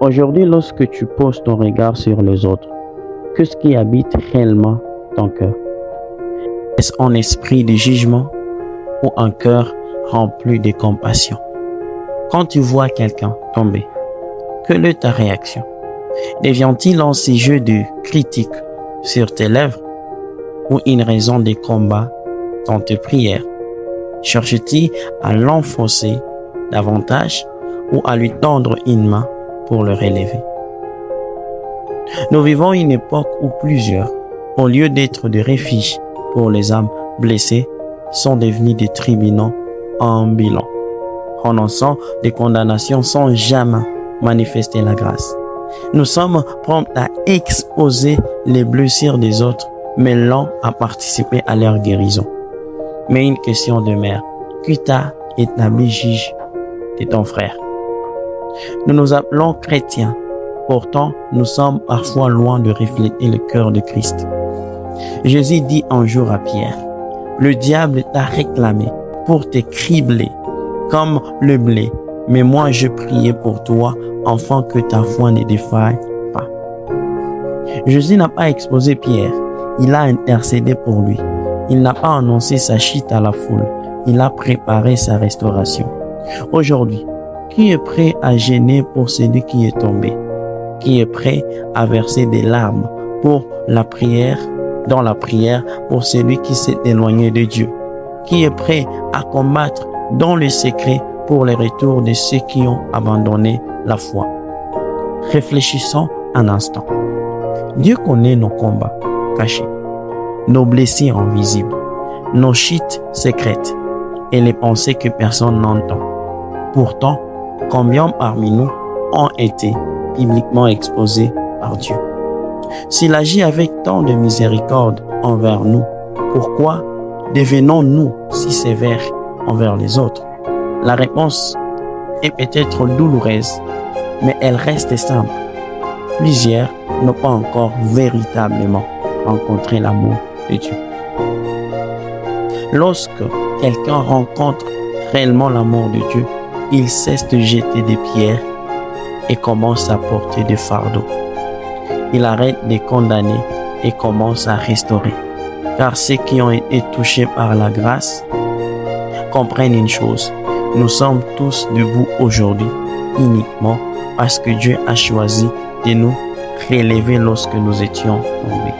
Aujourd'hui, lorsque tu poses ton regard sur les autres, qu'est-ce qui habite réellement ton cœur? Est-ce un esprit de jugement ou un cœur rempli de compassion? Quand tu vois quelqu'un tomber, quelle est ta réaction? Devient-il un sujet de critique sur tes lèvres ou une raison de combat dans tes prières? Cherches-tu à l'enfoncer davantage ou à lui tendre une main pour le relever? Nous vivons une époque où plusieurs, au lieu d'être des refuges pour les âmes blessées, sont devenus des tribunaux ambulants, prononçant des condamnations sans jamais manifester la grâce. Nous sommes prompts à exposer les blessures des autres, mais lents à participer à leur guérison. Mais une question demeure: qui t'a établi juge de ton frère? Nous nous appelons chrétiens, pourtant nous sommes parfois loin de refléter le cœur de Christ. Jésus dit un jour à Pierre: le diable t'a réclamé pour te cribler comme le blé, mais moi je priais pour toi afin que ta foi ne défaille pas. Jésus n'a pas exposé Pierre, il a intercédé pour lui. Il n'a pas annoncé sa chute à la foule, il a préparé sa restauration. Aujourd'hui, qui est prêt à gêner pour celui qui est tombé? Qui est prêt à verser des larmes pour la prière, dans la prière pour celui qui s'est éloigné de Dieu? Qui est prêt à combattre dans le secret pour le retour de ceux qui ont abandonné la foi? Réfléchissons un instant. Dieu connaît nos combats cachés, nos blessures invisibles, nos chutes secrètes et les pensées que personne n'entend. Pourtant, combien parmi nous ont été publiquement exposés par Dieu? S'il agit avec tant de miséricorde envers nous, pourquoi devenons-nous si sévères envers les autres? La réponse est peut-être douloureuse, mais elle reste simple. Plusieurs n'ont pas encore véritablement rencontré l'amour de Dieu. Lorsque quelqu'un rencontre réellement l'amour de Dieu, il cesse de jeter des pierres et commence à porter des fardeaux. Il arrête de condamner et commence à restaurer. Car ceux qui ont été touchés par la grâce comprennent une chose: nous sommes tous debout aujourd'hui uniquement parce que Dieu a choisi de nous relever lorsque nous étions tombés.